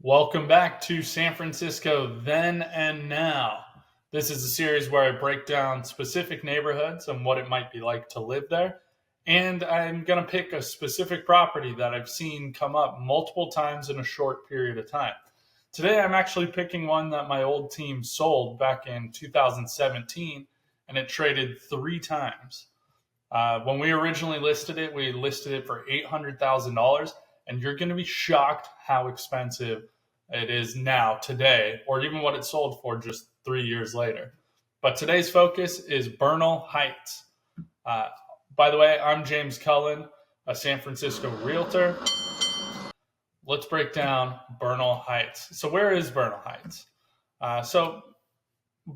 Welcome back to San Francisco Then and Now. This is a series where I break down specific neighborhoods and what it might be like to live there. And I'm going to pick a specific property that I've seen come up multiple times in a short period of time. Today, I'm actually picking one that my old team sold back in 2017, and it traded 3 times. When we originally listed it, we listed it for $800,000. And you're going to be shocked how expensive it is now, today, or even what it sold for just 3 years later. But today's focus is Bernal Heights. By the way, I'm James Cullen, a San Francisco realtor. Let's break down Bernal Heights. So where is Bernal Heights?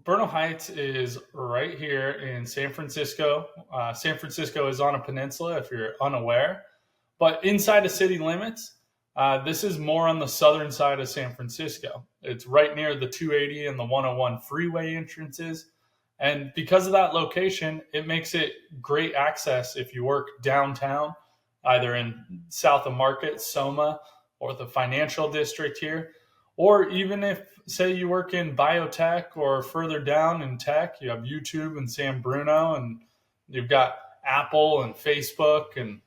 Bernal Heights is right here in San Francisco. San Francisco is on a peninsula, if you're unaware. But inside the city limits, this is more on the southern side of San Francisco. It's right near the 280 and the 101 freeway entrances. And because of that location, it makes it great access if you work downtown, either in south of Market, Soma, or the financial district here. Or even if, say, you work in biotech or further down in tech, you have YouTube and San Bruno, and you've got Apple and Facebook and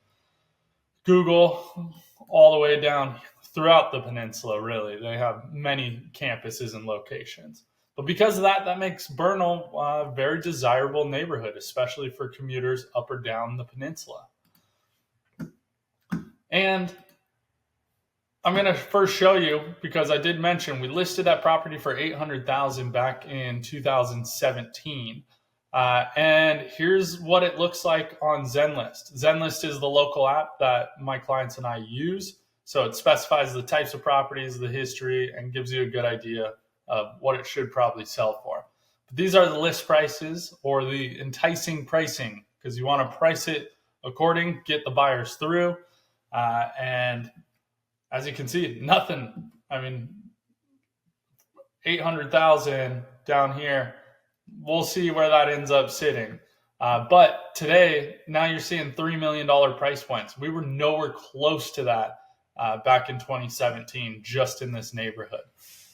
Google, all the way down throughout the peninsula, really. They have many campuses and locations. But because of that, that makes Bernal a very desirable neighborhood, especially for commuters up or down the peninsula. And I'm going to first show you, because I did mention we listed that property for $800,000 back in 2017. And here's what it looks like on Zenlist. Zenlist is the local app that my clients and I use. So it specifies the types of properties, the history, and gives you a good idea of what it should probably sell for. But these are the list prices, or the enticing pricing, because you want to price it according, get the buyers through. And as you can see, nothing. I mean, 800,000 down here. We'll see where that ends up sitting. But today, now you're seeing $3 million price points. We were nowhere close to that back in 2017, just in this neighborhood.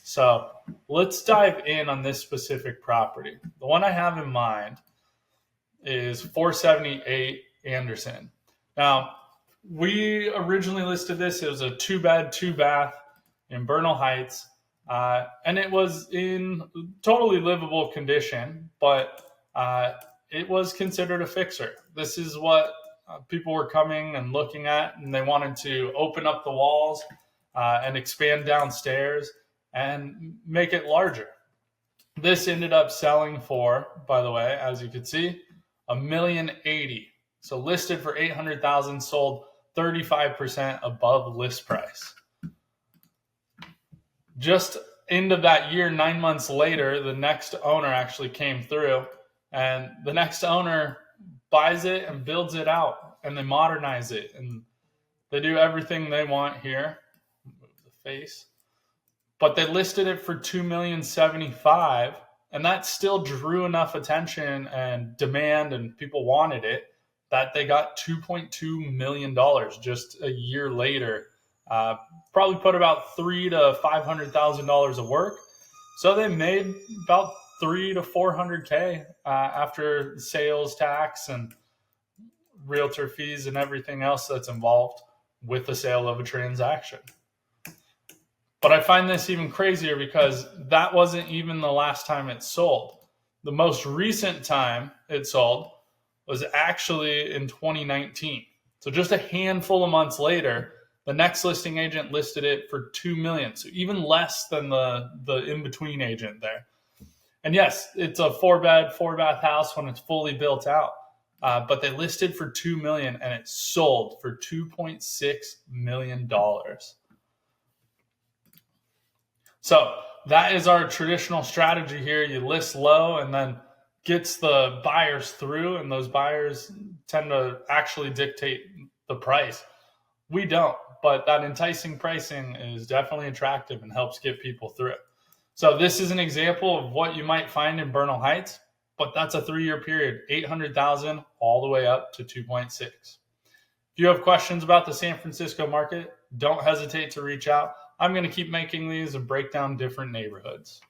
So let's dive in on this specific property. The one I have in mind is 478 Anderson. Now, we originally listed this. It was a 2-bed, 2-bath in Bernal Heights. And it was in totally livable condition, but it was considered a fixer. This is what people were coming and looking at, and they wanted to open up the walls and expand downstairs and make it larger. This ended up selling for, by the way, as you can see, $1,080,000. So listed for $800,000, sold 35% above list price. Just into that year, 9 months later, the next owner actually came through, and the next owner buys it and builds it out, and they modernize it, and they do everything they want here. Move the face. But they listed it for $2,075,000, and that still drew enough attention and demand, and people wanted it, that they got $2.2 million just a year later. Probably put about $300,000 to $500,000 of work. So they made about $300,000 to $400,000 after sales tax and realtor fees and everything else that's involved with the sale of a transaction. But I find this even crazier because that wasn't even the last time it sold. The most recent time it sold was actually in 2019. So just a handful of months later, the next listing agent listed it for $2 million, so even less than the in-between agent there. And yes, it's a 4-bed, 4-bath house when it's fully built out, but they listed for $2 million and it sold for $2.6 million. So that is our traditional strategy here. You list low and then gets the buyers through, and those buyers tend to actually dictate the price. We don't. But that enticing pricing is definitely attractive and helps get people through it. So this is an example of what you might find in Bernal Heights, but that's a 3-year period, 800,000 all the way up to 2.6. If you have questions about the San Francisco market, don't hesitate to reach out. I'm going to keep making these and break down different neighborhoods.